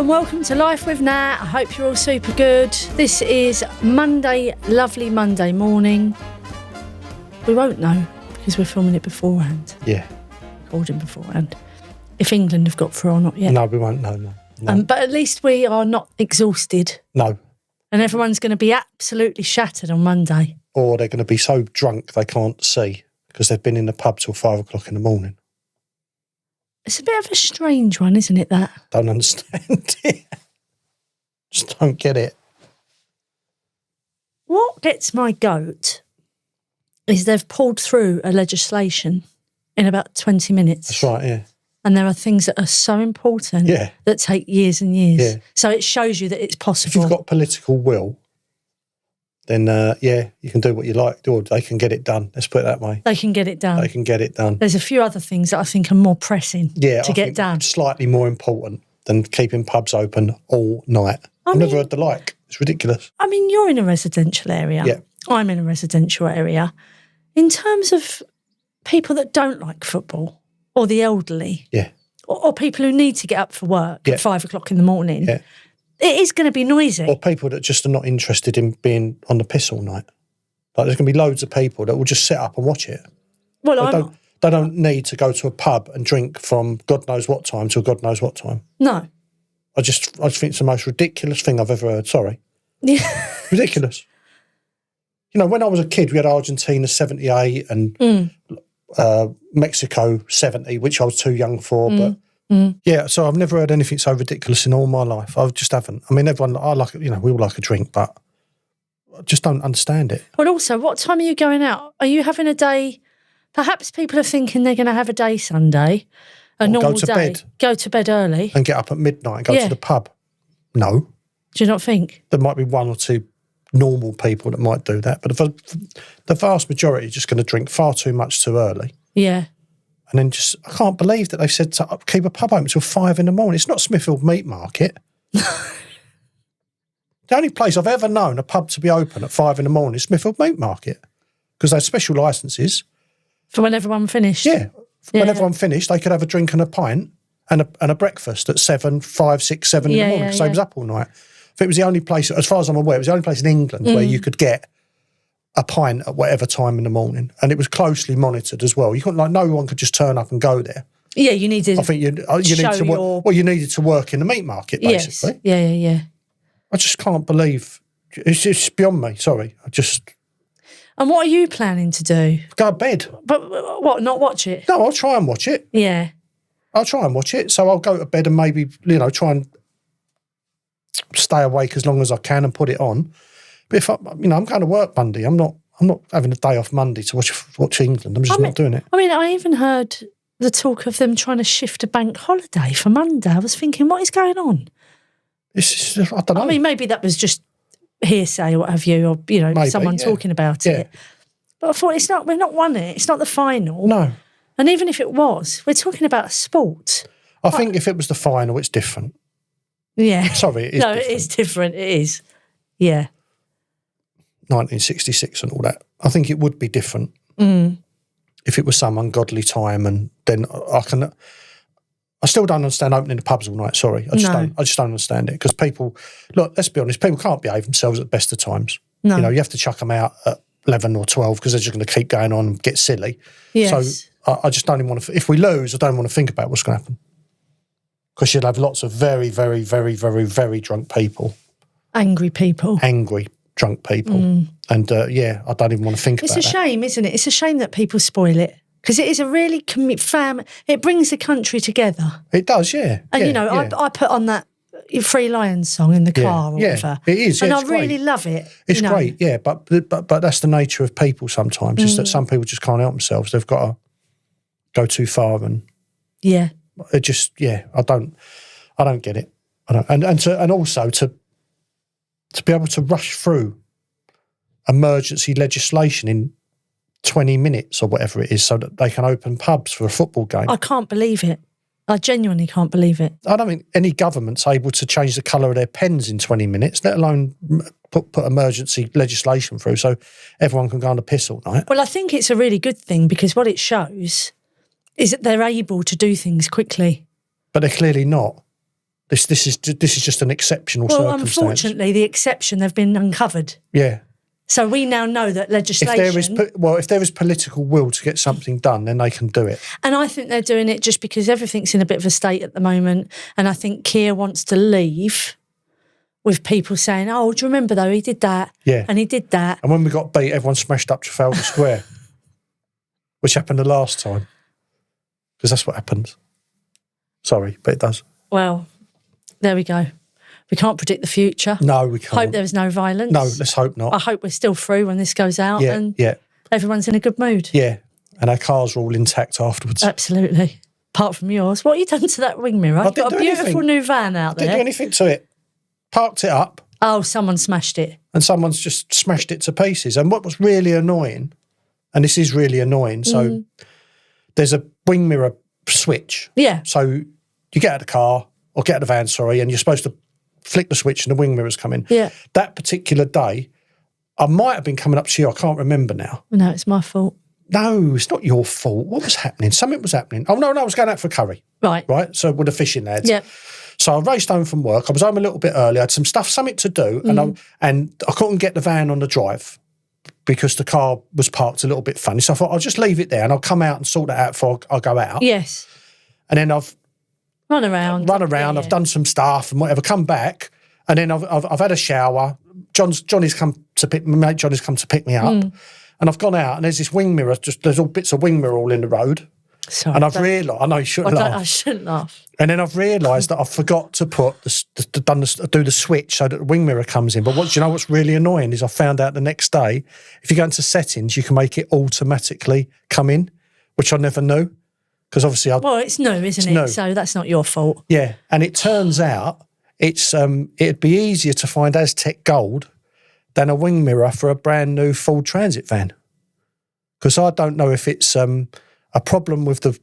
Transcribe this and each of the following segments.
and welcome to Life with Nat. I hope you're all super good. This is Monday, lovely Monday morning. We won't know because we're filming it beforehand. Yeah. Recording beforehand. If England have got through or not yet. No, we won't know, no. But at least we are not exhausted. No. And everyone's going to be absolutely shattered on Monday. Or they're going to be so drunk they can't see because they've been in the pub till 5 o'clock in the morning. It's a bit of a strange one, isn't it, that? Don't understand it. Just don't get it. What gets my goat is they've pulled through a legislation in about 20 minutes. That's right, yeah. And there are things that are so important that take years and years. Yeah. So it shows you that it's possible. If you've got political will, then, you can do what you like, or they can get it done. Let's put it that way. They can get it done. They can get it done. There's a few other things that I think are more pressing to get done. Slightly more important than keeping pubs open all night. I've never heard the like. It's ridiculous. I mean, you're in a residential area. Yeah. I'm in a residential area. In terms of people that don't like football or the elderly or people who need to get up for work at 5 o'clock in the morning, it is going to be noisy. Or people that just are not interested in being on the piss all night. Like there's going to be loads of people that will just sit up and watch it. Well, they don't need to go to a pub and drink from God knows what time till God knows what time. No. I just think it's the most ridiculous thing I've ever heard. Sorry. Yeah. Ridiculous. You know, when I was a kid, we had Argentina 78 and Mexico 70, which I was too young for. But yeah, so I've never heard anything so ridiculous in all my life. I just haven't. I mean, we all like a drink, but I just don't understand it. Well, also, what time are you going out? Are you having a day? Perhaps people are thinking they're going to have a day Sunday, a normal day. Go to bed early. And get up at midnight and go to the pub. No. Do you not think? There might be one or two normal people that might do that, but the vast majority are just going to drink far too much too early. Yeah. And then I can't believe that they've said to keep a pub open till 5 in the morning. It's not Smithfield Meat Market. The only place I've ever known a pub to be open at 5 in the morning is Smithfield Meat Market because they have special licences. For when everyone finished? Yeah. When everyone finished, they could have a drink and a pint and a breakfast at 7, 5, 6, 7 in the morning because they was up all night. I think it was the only place, as far as I'm aware, it was the only place in England where you could get a pint at whatever time in the morning, and it was closely monitored as well. You couldn't, no one could just turn up and go there. Yeah, you needed. I think you need to work. Well, you needed to work in the meat market, basically. Yes. Yeah. I just can't believe it's beyond me. Sorry, And what are you planning to do? Go to bed. But what? Not watch it? No, I'll try and watch it. Yeah, I'll try and watch it. So I'll go to bed and maybe try and stay awake as long as I can and put it on. But if I'm going to work Monday, I'm not having a day off Monday to watch England. I'm just not doing it. I mean, I even heard the talk of them trying to shift a bank holiday for Monday. I was thinking, what is going on? It's just, I don't know. I mean, maybe that was just hearsay or what have you, or maybe, someone talking about it. But I thought we've not won it. It's not the final. No. And even if it was, we're talking about sport. I think if it was the final, it's different. Yeah. Sorry, it is different. It is different. It is. Yeah. 1966 and all that. I think it would be different if it was some ungodly time, and then I still don't understand opening the pubs all night. Sorry, I just don't understand it because people. Look, let's be honest. People can't behave themselves at the best of times. No. You have to chuck them out at 11 or 12 because they're just going to keep going on and get silly. Yes. So I just don't even want to. If we lose, I don't want to think about what's going to happen because you'll have lots of very, very, very, very, very drunk people, angry people, drunk people. And I don't even want to think about it. It's a shame, isn't it? It's a shame that people spoil it because it is a really it brings the country together. It does, yeah. And, I put on that Free Lions song in the car or whatever. It is, and I really love it. It's great, yeah, but that's the nature of people sometimes, is that some people just can't help themselves. They've got to go too far and... Yeah. It just, I don't get it. And also to be able to rush through emergency legislation in 20 minutes or whatever it is so that they can open pubs for a football game. I can't believe it. I genuinely can't believe it. I don't think any government's able to change the colour of their pens in 20 minutes, let alone put emergency legislation through so everyone can go on the piss all night. Well, I think it's a really good thing because what it shows is that they're able to do things quickly. But they're clearly not. This is just an exceptional circumstance. Well, unfortunately, the exception, they've been uncovered. Yeah. So we now know that legislation... If there is political will to get something done, then they can do it. And I think they're doing it just because everything's in a bit of a state at the moment. And I think Keir wants to leave with people saying, oh, do you remember, though, he did that? Yeah. And he did that. And when we got beat, everyone smashed up Trafalgar Square, which happened the last time. Because that's what happens. Sorry, but it does. Well, there we go. We can't predict the future. No, we can't. Hope there's no violence. No, let's hope not. I hope we're still through when this goes out and everyone's in a good mood. Yeah, and our cars are all intact afterwards. Absolutely. Apart from yours. What have you done to that wing mirror? You've got a beautiful new van out there. Didn't do anything to it. Parked it up. Oh, someone smashed it. And someone's just smashed it to pieces. And what was really annoying, and this is really annoying, so there's a wing mirror switch. Yeah. So you get out of the car, or get out of the van, sorry, and you're supposed to flick the switch and the wing mirrors come in. Yeah. That particular day, I might have been coming up to you, I can't remember now. No, it's my fault. No, it's not your fault. What was happening? Something was happening. Oh, no, I was going out for a curry. Right. So with the fishing lads. Yeah. So I raced home from work. I was home a little bit early. I had something to do, and I couldn't get the van on the drive because the car was parked a little bit funny. So I thought, I'll just leave it there and I'll come out and sort that out before I go out. Yes. And then I've run around. Yeah. I've done some stuff and whatever. Come back, and then I've had a shower. Johnny's come to pick me up, and I've gone out, and there's this wing mirror. There's all bits of wing mirror all in the road. Sorry, and I've realised. I know you shouldn't laugh. I shouldn't laugh. And then I've realised that I forgot to put do the switch so that the wing mirror comes in. But do you know what's really annoying is I found out the next day, if you go into settings, you can make it automatically come in, which I never knew. Because obviously, it's new, isn't it? New. So that's not your fault. Yeah, and it turns out it'd be easier to find Aztec Gold than a wing mirror for a brand new Ford Transit van. Because I don't know if it's a problem with the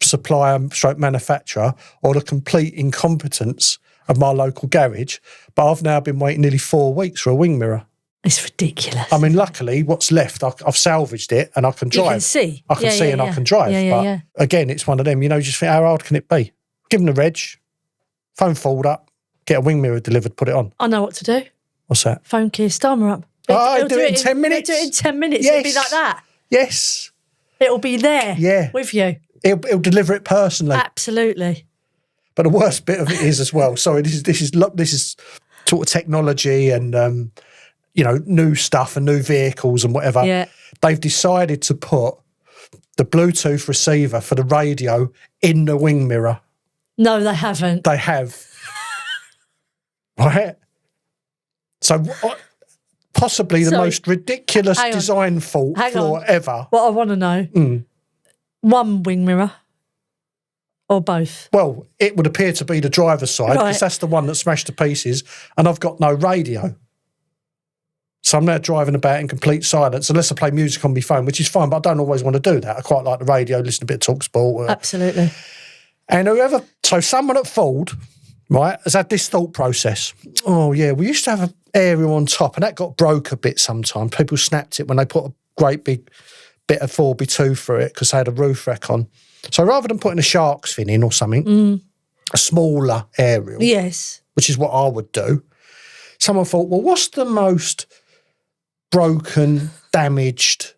supplier/manufacturer or the complete incompetence of my local garage, but I've now been waiting nearly 4 weeks for a wing mirror. It's ridiculous. I mean, luckily, what's left, I've salvaged it and I can drive. You can see. I can see and I can drive. But again, it's one of them, you just think, how hard can it be? Give them the reg, phone Ford up, get a wing mirror delivered, put it on. I know what to do. What's that? Phone Keir Starmer up. I'll do it in 10 minutes. Do it in 10 minutes. Yes. It'll be like that. Yes. It'll be there with you. He'll deliver it personally. Absolutely. But the worst bit of it is as well, sorry, this is sort of technology and, new stuff and new vehicles and whatever. Yeah. They've decided to put the Bluetooth receiver for the radio in the wing mirror. No, they haven't. They have. Right? So possibly the most ridiculous design fault ever. What I want to know, one wing mirror or both? Well, it would appear to be the driver's side because that's the one that smashed to pieces, and I've got no radio. So I'm now driving about in complete silence unless I play music on my phone, which is fine, but I don't always want to do that. I quite like the radio, listen to a bit of TalkSport. Absolutely. And someone at Ford, right, has had this thought process. Oh, yeah, we used to have an aerial on top, and that got broke a bit sometimes. People snapped it when they put a great big bit of 4x2 through it because they had a roof rack on. So rather than putting a shark's fin in or something, a smaller aerial, which is what I would do, someone thought, well, what's the most broken, damaged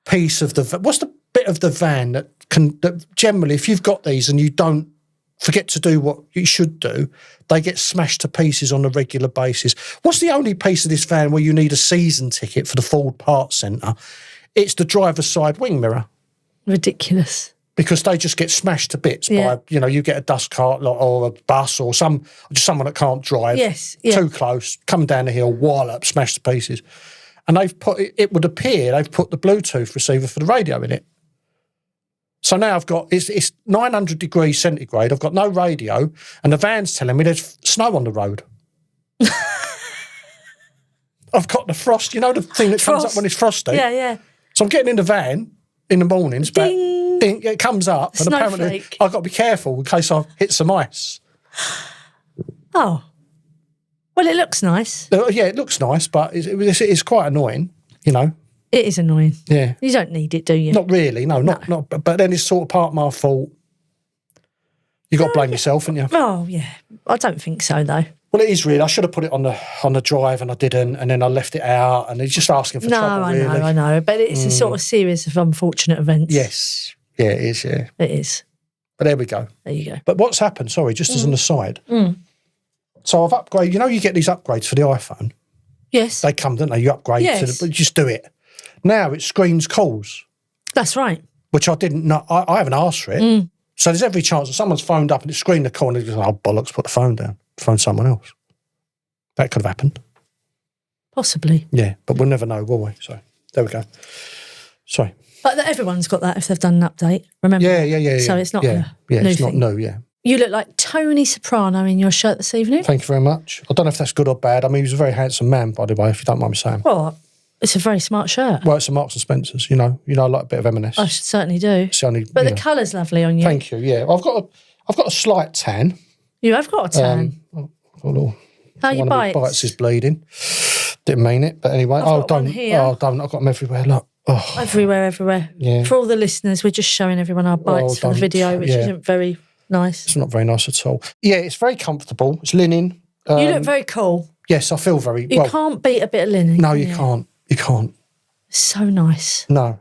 piece of what's the bit of the van that generally, if you've got these and you don't forget to do what you should do, they get smashed to pieces on a regular basis. What's the only piece of this van where you need a season ticket for the Ford Parts Centre? It's the driver's side wing mirror. Ridiculous. Because they just get smashed to bits by, you get a dust cart or a bus or someone that can't drive. Yes. Too close, coming down the hill, wallop, smashed to pieces. And it would appear they've put the Bluetooth receiver for the radio in it. So now it's 900 degrees centigrade, I've got no radio, and the van's telling me there's snow on the road. I've got the frost, the thing that comes up when it's frosty? Yeah. So I'm getting in the van in the mornings, ding, it comes up, and apparently I've got to be careful in case I hit some ice. Oh. Well, it looks nice. Yeah, it looks nice, but it's quite annoying, It is annoying. Yeah. You don't need it, do you? Not really, no. Not. But then it's sort of part of my fault. You got to blame yourself, haven't you? Oh, yeah. I don't think so, though. Well, it is really. I should have put it on the drive and I didn't, and then I left it out, and he's just asking for trouble, really. I know. But it's a sort of series of unfortunate events. Yes. Yeah, it is, yeah. It is. But there we go. There you go. But what's happened, sorry, just as an aside. So I've upgraded, you get these upgrades for the iPhone. Yes. They come, don't they? You upgrade but you just do it. Now it screens calls. That's right. Which I didn't know. I haven't asked for it. So there's every chance that someone's phoned up and it's screened the call and they just, oh, bollocks, put the phone down. Phone someone else. That could have happened. Possibly. Yeah, but we'll never know, will we? So there we go. Sorry. But everyone's got that if they've done an update, remember? Yeah. So it's not new it's not new, yeah. You look like Tony Soprano in your shirt this evening. Thank you very much. I don't know if that's good or bad. I mean, he was a very handsome man, by the way, if you don't mind me saying. Well, it's a very smart shirt. Well, it's a Marks and Spencer's, I like a bit of M&S. I certainly do. Only, but the colour's lovely on you. Thank you, yeah. I've got a slight tan. You have got a tan. How you bites? One of bites is bleeding. Didn't mean it, but anyway. Don't. I've got them everywhere, look. Oh. Everywhere. Yeah. For all the listeners, we're just showing everyone our bites for the video, which isn't very nice. It's not very nice at all. Yeah, it's very comfortable. It's linen. You look very cool. Yes, I feel very You can't beat a bit of linen. No, you can't. You can't. It's so nice. No.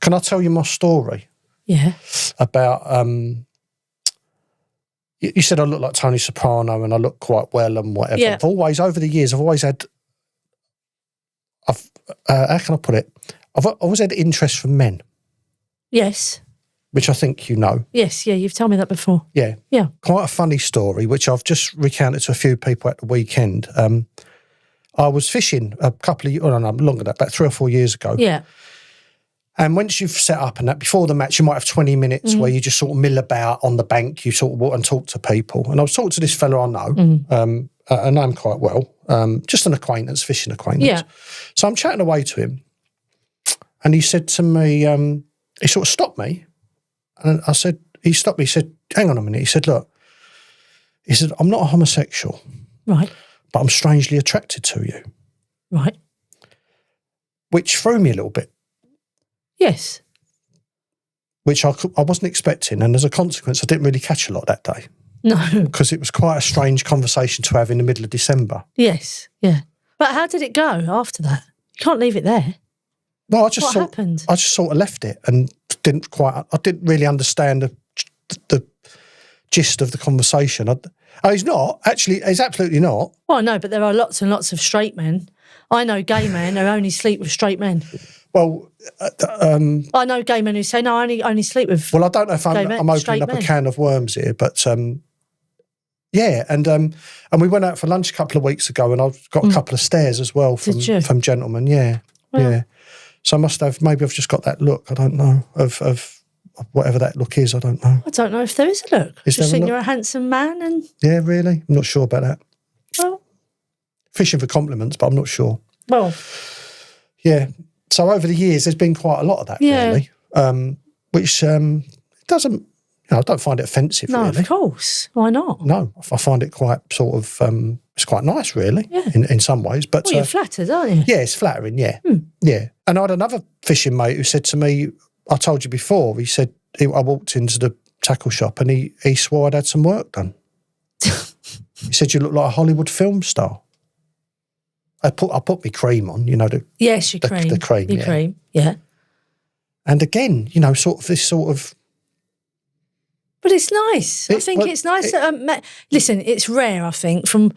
Can I tell you my story? Yeah. About, you said I look like Tony Soprano and I look quite well and whatever. Yeah. Over the years, I've always had, how can I put it? I've always had interest from men. Yes. Which I think you know. Yes, yeah, you've told me that before. Yeah. Yeah. Quite a funny story, which I've just recounted to a few people at the weekend. I was fishing longer than that, about 3 or 4 years ago. Yeah. And once you've set up and that, before the match, you might have 20 minutes where you just sort of mill about on the bank, you sort of walk and talk to people. And I was talking to this fellow I know, I know him quite well, just an acquaintance, fishing acquaintance. Yeah. So I'm chatting away to him, and he said to me, he sort of stopped me, and he stopped me, he said, hang on a minute. He said, look, I'm not a homosexual. Right. But I'm strangely attracted to you. Right. Which threw me a little bit. Yes. Which I wasn't expecting, and as a consequence, I didn't really catch a lot that day. No. Because it was quite a strange conversation to have in the middle of December. Yes, yeah. But how did it go after that? You can't leave it there. Well, what happened? I just sort of left it and I didn't really understand the gist of the conversation. He's absolutely not. Well, no, but there are lots and lots of straight men. I know gay men who only sleep with straight men. Well, I know gay men who say, no, I only sleep with well, I don't know if I'm opening up a can of worms here, but yeah, and we went out for lunch a couple of weeks ago, and I've got a couple of stares as well from gentlemen. Yeah, yeah. So maybe I've just got that look. I don't know of whatever that look is. I don't know. I don't know if there is a look. I just think you're a handsome man, and yeah, really, I'm not sure about that. Well, fishing for compliments, but I'm not sure. Well, yeah. So over the years, there's been quite a lot of that, really, which doesn't. I don't find it offensive, really. No, of course. Why not? No, I find it quite sort of, it's quite nice, really, in some ways. But you're flattered, aren't you? Yeah, it's flattering, yeah. Yeah. And I had another fishing mate who said to me, I told you before, he said, I walked into the tackle shop and he swore I'd had some work done. He said, you look like a Hollywood film star. I put my cream on, you know. Yes, your cream. The cream, your cream, yeah. And again, you know, sort of this sort of... But it's nice. I think it's nice. Listen, it's rare, I think, from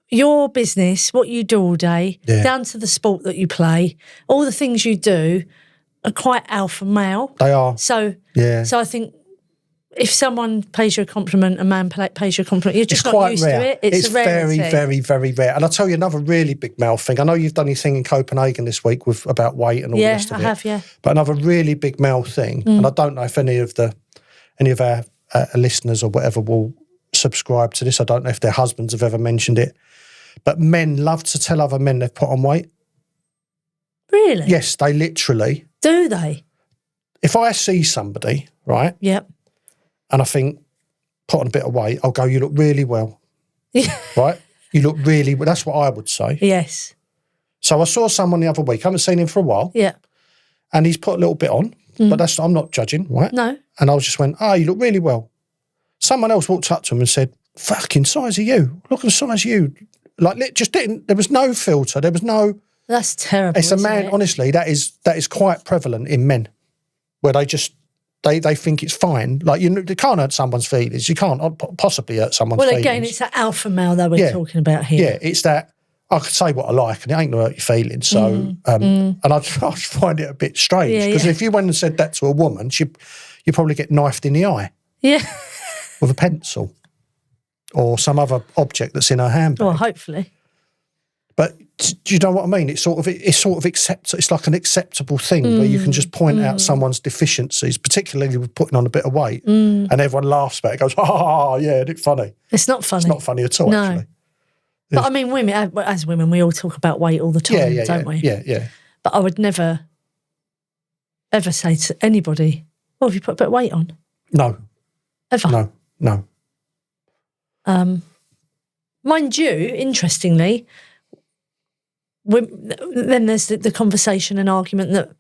your business, what you do all day, down to the sport that you play, all the things you do are quite alpha male. They are. So I think if someone pays you a compliment, a man pays you a compliment, you're just not used to it. It's a rarity. Very, very, very rare. And I'll tell you another really big male thing. I know you've done your thing in Copenhagen this week about weight and all the rest of it. Yeah, I have, yeah. But another really big male thing, and I don't know if any of our listeners or whatever will subscribe to this. I don't know if their husbands have ever mentioned it, but men love to tell other men they've put on weight. Really? Yes, they literally. Do they? If I see somebody, right? Yep. And I think, put on a bit of weight, I'll go, you look really well. Yeah. Right? You look really well. That's what I would say. Yes. So I saw someone the other week. I haven't seen him for a while. Yeah. And he's put a little bit on, but I'm not judging, right? No. And I just went, you look really well. Someone else walked up to him and said, fucking size of you. Look at the size of you. Like, just didn't, there was no filter. There was no... That's terrible, It's a man, honestly, that is quite prevalent in men, where they just, they think it's fine. Like, you can't hurt someone's feelings. You can't possibly hurt someone's feelings. Well, again, it's that alpha male that we're talking about here. Yeah, it's that, I could say what I like and it ain't going to hurt your feelings. So, and I find it a bit strange, because if you went and said that to a woman, you'd probably get knifed in the eye. Yeah. With a pencil or some other object that's in her handbag. Well, hopefully. But do you know what I mean? It's sort of it's like an acceptable thing where you can just point out someone's deficiencies, particularly with putting on a bit of weight, and everyone laughs about it, goes, oh, yeah, it's funny. It's not funny. It's not funny at all, actually. But I mean, as women, we all talk about weight all the time, don't we? Yeah. But I would never, ever say to anybody, oh, have you put a bit of weight on? No. Ever? No. Mind you, interestingly, then there's the conversation and argument that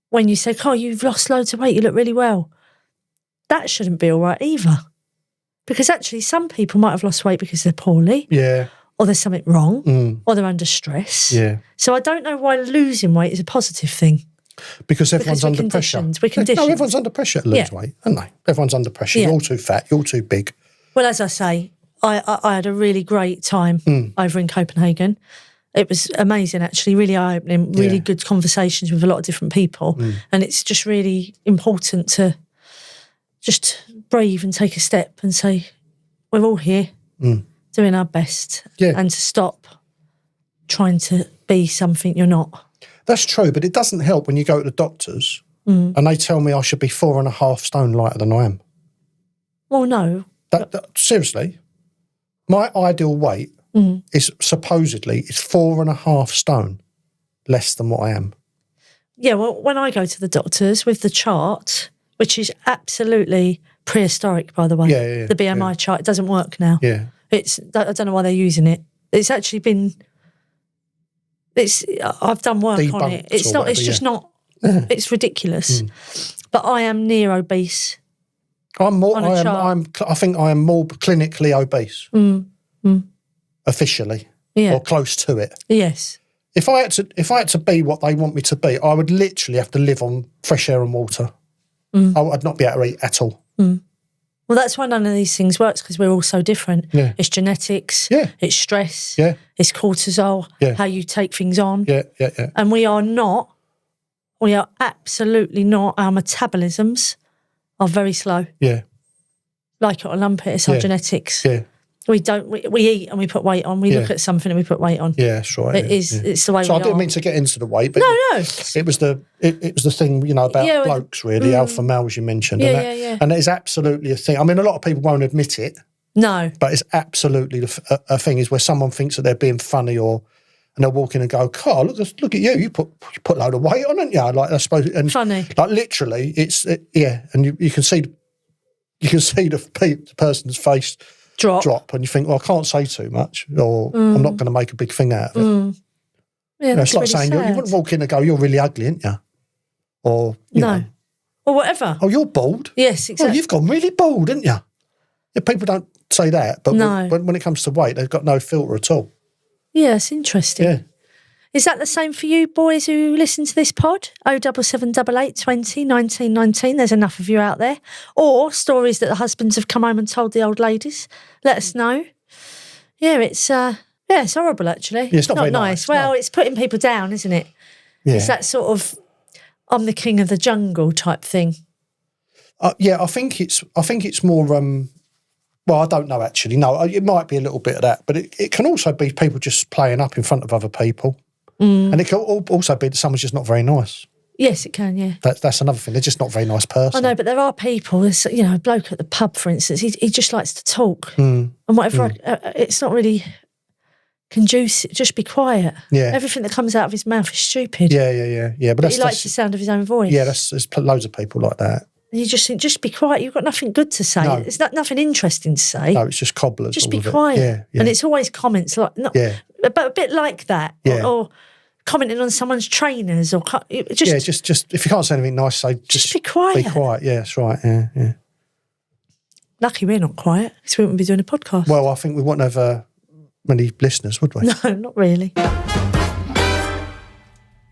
when you say, oh, you've lost loads of weight, you look really well, that shouldn't be all right either. Because actually some people might have lost weight because they're poorly. Yeah. Or there's something wrong. Or they're under stress. Yeah. So I don't know why losing weight is a positive thing. Because everyone's under pressure. We're conditioned. No, everyone's under pressure to lose weight, aren't they? Everyone's under pressure. You're all too fat, you're all too big. Well, as I say, I had a really great time over in Copenhagen. It was amazing, actually, really eye-opening, really good conversations with a lot of different people. And it's just really important to just breathe and take a step and say, we're all here doing our best and to stop trying to be something you're not. That's true, but it doesn't help when you go to the doctors and they tell me I should be 4.5 stone lighter than I am. Well, no. Seriously, my ideal weight is supposedly 4.5 stone less than what I am. Yeah, well, when I go to the doctors with the chart, which is absolutely prehistoric, by the way, the BMI chart, it doesn't work now. Yeah, I don't know why they're using it. It's actually been. I've done work on it. It's not. It's just not. It's ridiculous. But I am near obese. I'm more. I think I am more clinically obese. Officially, or close to it. Yes. If I had to be what they want me to be, I would literally have to live on fresh air and water. I'd not be able to eat at all. Well, that's why none of these things works, because we're all so different. Yeah. It's genetics. Yeah. It's stress. Yeah. It's cortisol. Yeah. How you take things on. Yeah. And we are absolutely not. Our metabolisms are very slow. Yeah. Like it or lump it, it's our genetics. Yeah. We eat and we put weight on. We look at something and we put weight on. Yeah, that's right. It's the way we are. So I didn't mean to get into the weight, but no. It was the thing, about blokes really, alpha males you mentioned. And it is absolutely a thing. I mean, a lot of people won't admit it. No. But it's absolutely a thing, is where someone thinks that they're being funny and they'll walk in and go, "Carl, look at you. You put a load of weight on, haven't you?" Like, I suppose, and funny. Like literally, and you can see the person's face drop, and you think, well, I can't say too much, or I'm not going to make a big thing out of it. Yeah, it's like really saying you wouldn't walk in and go, "You're really ugly, aren't you?" Or you know, or whatever. Oh, you're bald. Yes, exactly. Oh, you've gone really bald, haven't you? Yeah, people don't say that, but when it comes to weight, they've got no filter at all. Yeah, it's interesting. Yeah. Is that the same for you boys who listen to this pod? 07788 20 19 19. There's enough of you out there. Or stories that the husbands have come home and told the old ladies. Let us know. Yeah, it's horrible actually. Yeah, it's not very nice. Well, no. It's putting people down, isn't it? Yeah. It's that sort of I'm the king of the jungle type thing. Yeah, I think it's more. Well, I don't know actually. No, it might be a little bit of that, but it can also be people just playing up in front of other people. And it can also be that someone's just not very nice. Yes, it can, yeah. That's another thing. They're just not a very nice person. I know, but there are people, there's, a bloke at the pub, for instance, he just likes to talk. And whatever, it's not really conducive, just be quiet. Yeah. Everything that comes out of his mouth is stupid. Yeah. But he likes the sound of his own voice. Yeah, there's loads of people like that. And you just think, just be quiet. You've got nothing good to say. No. It's nothing interesting to say. No, it's just cobblers. Just be quiet. Yeah. And it's always comments like, but a bit like that. Yeah. Or commenting on someone's trainers, or just if you can't say anything nice, say just be quiet. Be quiet. Yeah, that's right. Yeah. Lucky we're not quiet, because we wouldn't be doing a podcast. Well, I think we wouldn't have many listeners, would we? No, not really.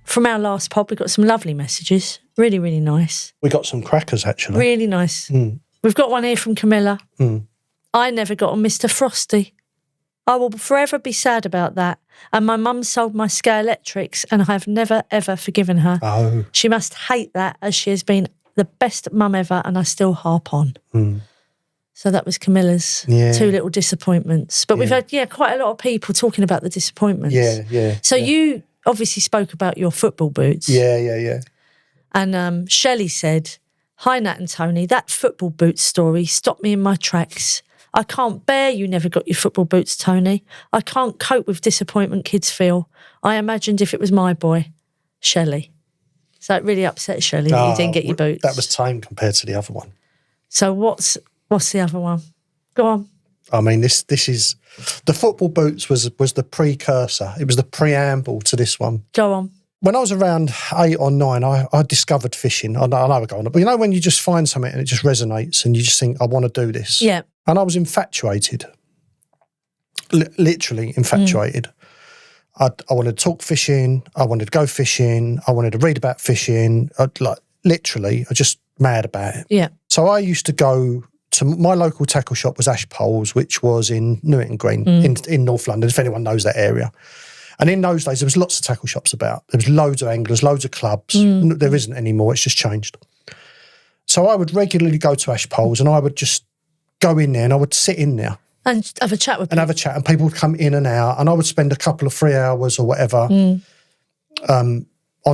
From our last pod, we got some lovely messages. Really, really nice. We got some crackers, actually. Really nice. We've got one here from Camilla. I never got on Mr. Frosty. I will forever be sad about that. And my mum sold my Sky Electrics and I have never, ever forgiven her. Oh. She must hate that, as she has been the best mum ever and I still harp on. So that was Camilla's 2 little disappointments. But we've had, quite a lot of people talking about the disappointments. Yeah. So you obviously spoke about your football boots. Yeah. And Shelley said, "Hi, Nat and Tony, that football boots story stopped me in my tracks. I can't bear you never got your football boots, Tony. I can't cope with disappointment kids feel. I imagined if it was my boy, Shelley." So it really upset Shelley that you didn't get your boots. That was tame compared to the other one. So what's the other one? Go on. I mean, this is... The football boots was the precursor. It was the preamble to this one. Go on. When I was around 8 or 9, I discovered fishing. I know we're going on, but you know when you just find something and it just resonates and you just think, I want to do this? Yeah. And I was infatuated, literally infatuated. I wanted to talk fishing. I wanted to go fishing. I wanted to read about fishing. I was just mad about it. Yeah. So I used to go to my local tackle shop was Ash Poles, which was in Newington Green in North London, if anyone knows that area. And in those days, there was lots of tackle shops about. There was loads of anglers, loads of clubs. There isn't anymore. It's just changed. So I would regularly go to Ash Poles and I would just go in there and I would sit in there. And have a chat with people. And have a chat. And people would come in and out. And I would spend a couple of 3 hours or whatever on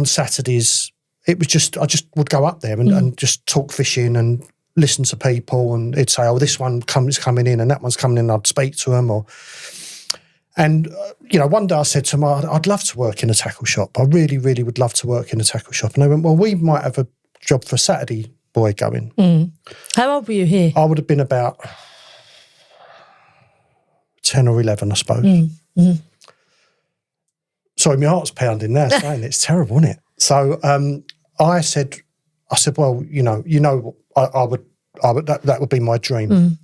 Saturdays. It was just, I just would go up there and just talk fishing and listen to people. And it'd say, oh, this one is coming in and that one's coming in. And I'd speak to them. And one day I said to them, I'd love to work in a tackle shop. I really, really would love to work in a tackle shop. And they went, well, we might have a job for a Saturday boy going. How old were you here? I would have been about 10 or 11, I suppose. Sorry, my heart's pounding now saying it's terrible, isn't it? So I said, well, I would that would be my dream.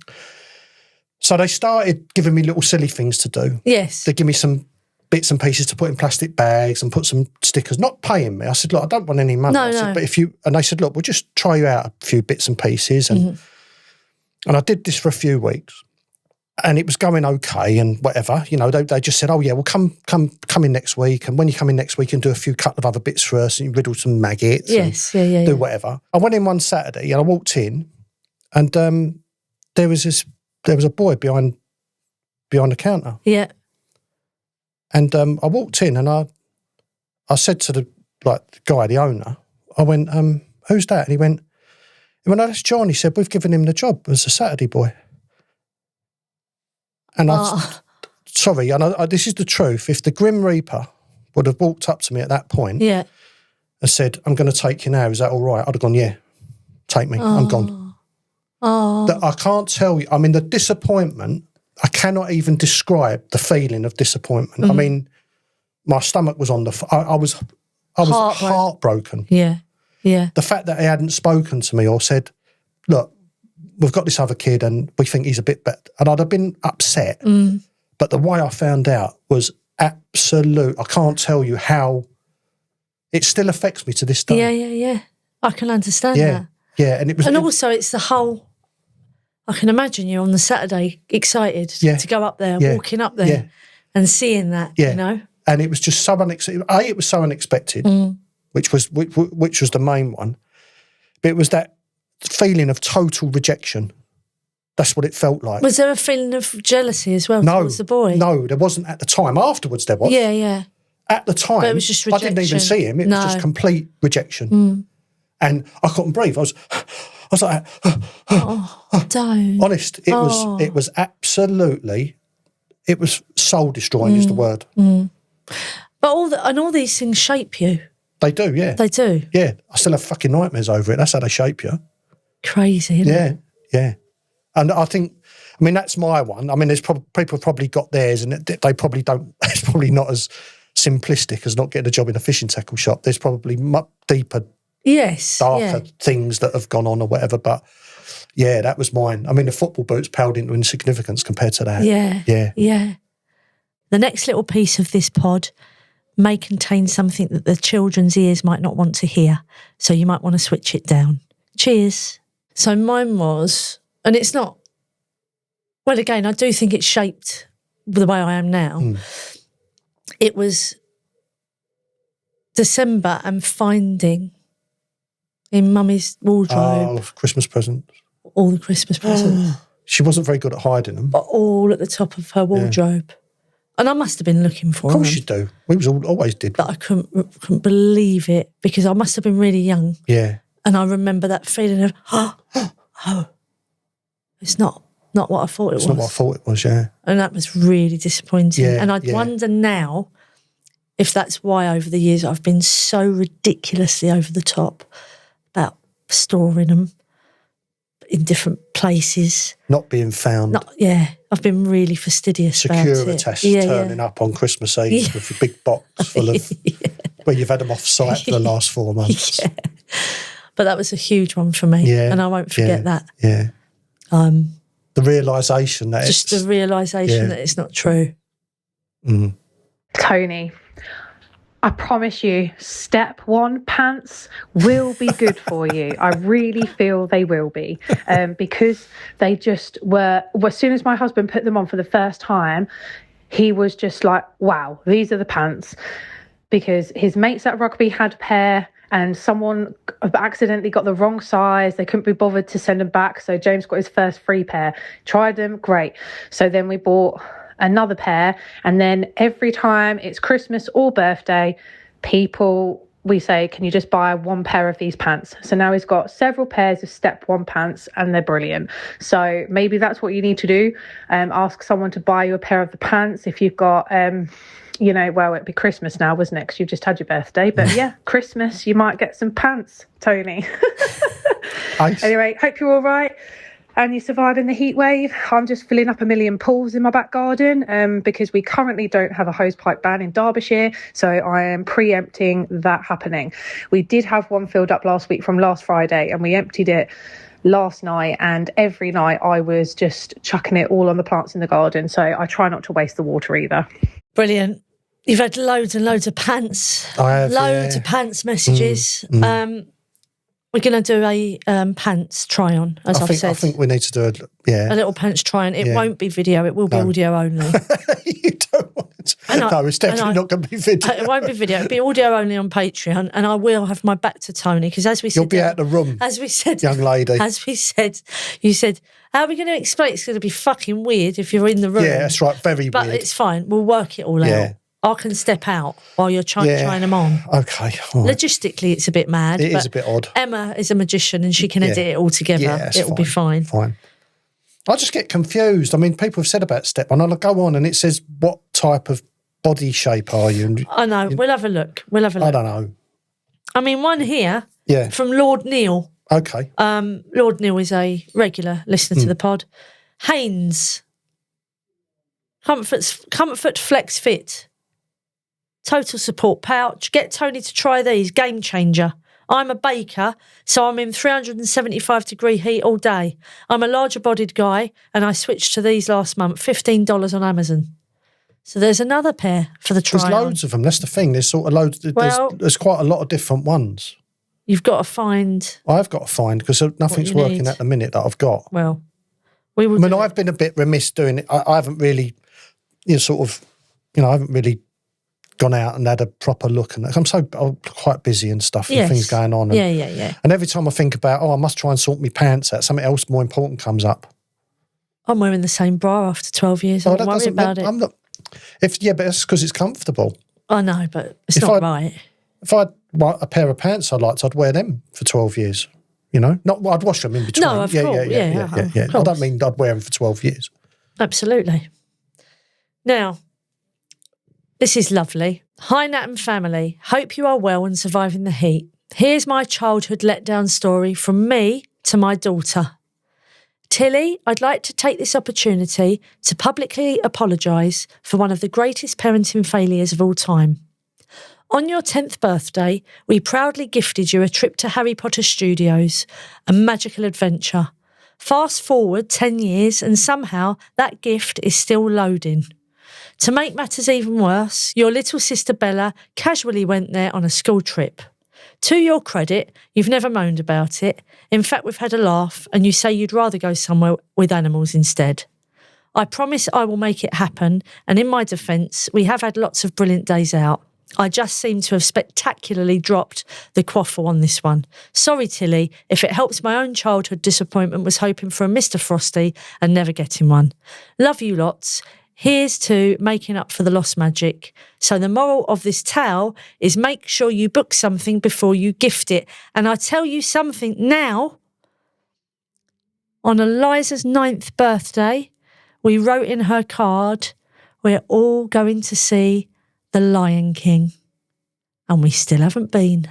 So they started giving me little silly things to do. Yes. They give me some bits and pieces to put in plastic bags and put some stickers, not paying me. I said, look, I don't want any money. No. But and they said, look, we'll just try you out a few bits and pieces. And I did this for a few weeks and it was going okay and whatever. They just said, oh yeah, well come in next week. And when you come in next week and do a couple of other bits for us and you riddle some maggots and do whatever. I went in one Saturday and I walked in and there was a boy behind the counter. Yeah. And I walked in and I said to the guy, the owner, I went, who's that? And he went, oh, that's John. He said, we've given him the job as a Saturday boy. And sorry, and this is the truth. If the Grim Reaper would have walked up to me at that point and said, I'm going to take you now, is that all right? I'd have gone, yeah, take me, I'm gone. I can't tell you, I mean, the disappointment, I cannot even describe the feeling of disappointment. I mean, my stomach was on I was heartbroken. Yeah. The fact that he hadn't spoken to me or said, look, we've got this other kid and we think he's a bit better. And I'd have been upset. But the way I found out was absolute. I can't tell you how it still affects me to this day. Yeah. I can understand that. Yeah. And also it's the whole, I can imagine you on the Saturday excited to go up there, walking up there and seeing that, And it was just so unexpected. It was so unexpected, which was the main one. But it was that feeling of total rejection. That's what it felt like. Was there a feeling of jealousy as well towards the boy? No, there wasn't at the time. Afterwards there was. Yeah. At the time, but it was just rejection. I didn't even see him. It was just complete rejection. And I couldn't breathe. I was like, don't. Honest, it was absolutely, it was soul destroying is the word. But all these things shape you. They do, yeah. They do. Yeah, I still have fucking nightmares over it. That's how they shape you. Crazy, isn't it? Yeah. And I think, that's my one. I mean, there's people probably got theirs and they probably don't, it's probably not as simplistic as not getting a job in a fishing tackle shop. There's probably much deeper, darker things that have gone on or whatever. But Yeah, that was mine. I mean, the football boots paled into insignificance compared to that. Yeah. The next little piece of this pod may contain something that the children's ears might not want to hear, so you might want to switch it down. Cheers. So mine was, and it's not, well, again, I do think it's shaped the way I am now. It was December and finding in Mummy's wardrobe. Oh, Christmas presents. All the Christmas presents. She wasn't very good at hiding them. But all at the top of her wardrobe. Yeah. And I must have been looking for them. Of course you do. We always did. But I couldn't believe it because I must have been really young. Yeah. And I remember that feeling of, it's not what I thought it was. It's not what I thought it was, yeah. And that was really disappointing. Yeah, and I wonder now if that's why over the years I've been so ridiculously over the top about storing them in different places. Not being found. I've been really fastidious about it. Securitas turning up on Christmas Eve with a big box full of where you've had them off site for the last 4 months. Yeah. But that was a huge one for me, and I won't forget that. Yeah. The realisation that that it's not true. Tony, I promise you, step 1 pants will be good for you. I really feel they will be, because they just were. As soon as my husband put them on for the first time, he was just like, "Wow, these are the pants." Because his mates at rugby had a pair, and someone accidentally got the wrong size. They couldn't be bothered to send them back, so James got his first free pair. Tried them, great. So then we bought another pair, and then every time it's Christmas or birthday, we say, can you just buy 1 pair of these pants? So now he's got several pairs of step 1 pants, and they're brilliant. So maybe that's what you need to do. Ask someone to buy you a pair of the pants if you've got it'd be Christmas now, wasn't it? Because you've just had your birthday. But yeah, Christmas, you might get some pants, Tony. Nice. Anyway, hope you're all right and you're surviving the heat wave. I'm just filling up a million pools in my back garden because we currently don't have a hosepipe ban in Derbyshire. So I am preempting that happening. We did have one filled up last week from last Friday, and we emptied it last night, and every night I was just chucking it all on the plants in the garden. So I try not to waste the water either. Brilliant. You've had loads and loads of pants. I have, loads of pants messages. We're going to do a pants try-on, as I've said. I think we need to do a little pants try-on. It won't be video. It will be audio only. You don't want it. No, it's definitely not going to be video. It won't be video. It'll be audio only on Patreon, and I will have my back to Tony, because as we said... You'll be out of the room, as we said, young lady. As we said, you said, how are we going to explain? It's going to be fucking weird if you're in the room. Yeah, that's right. Very weird. But it's fine. We'll work it all out. I can step out while you're trying them on. Okay. Right. Logistically, it's a bit mad. It is a bit odd. Emma is a magician and she can edit it all together. Yeah, it will be fine. Fine. I just get confused. I mean, people have said about step on, and I go on and it says, what type of body shape are you? And, I know. We'll have a look. I don't know. I mean, one here from Lord Neil. Okay. Lord Neil is a regular listener to the pod. Hanes. Comfort Flex Fit. Total support pouch. Get Tony to try these. Game changer. I'm a baker, so I'm in 375-degree heat all day. I'm a larger-bodied guy, and I switched to these last month. $15 on Amazon. So there's another pair for the try. There's loads of them. That's the thing. There's sort of loads. There's quite a lot of different ones. You've got to find. I've got to find, because nothing's working at the minute that I've got. Well, I've been a bit remiss doing it. I haven't really, I haven't really gone out and had a proper look, and I'm quite busy and stuff, and things going on. And, And every time I think about, I must try and sort my pants out, something else more important comes up. I'm wearing the same bra after 12 years. I'm not worried about it. I'm not. But that's because it's comfortable. I know, but it's not right. If I had a pair of pants I liked, I'd wear them for 12 years. I'd wash them in between. No, of course. Yeah. I don't mean I'd wear them for 12 years. Absolutely. Now, this is lovely. Hi, Nat and family. Hope you are well and surviving the heat. Here's my childhood letdown story from me to my daughter. Tilly, I'd like to take this opportunity to publicly apologise for one of the greatest parenting failures of all time. On your 10th birthday, we proudly gifted you a trip to Harry Potter Studios, a magical adventure. Fast forward 10 years and somehow that gift is still loading. To make matters even worse, your little sister Bella casually went there on a school trip. To your credit, you've never moaned about it. In fact, we've had a laugh and you say you'd rather go somewhere with animals instead. I promise I will make it happen, and in my defence, we have had lots of brilliant days out. I just seem to have spectacularly dropped the quaffle on this one. Sorry, Tilly, if it helps my own childhood disappointment was hoping for a Mr. Frosty and never getting one. Love you lots. Here's to making up for the lost magic. So the moral of this tale is make sure you book something before you gift it. And I tell you something now, on Eliza's 9th birthday, we wrote in her card, we're all going to see The Lion King. And we still haven't been.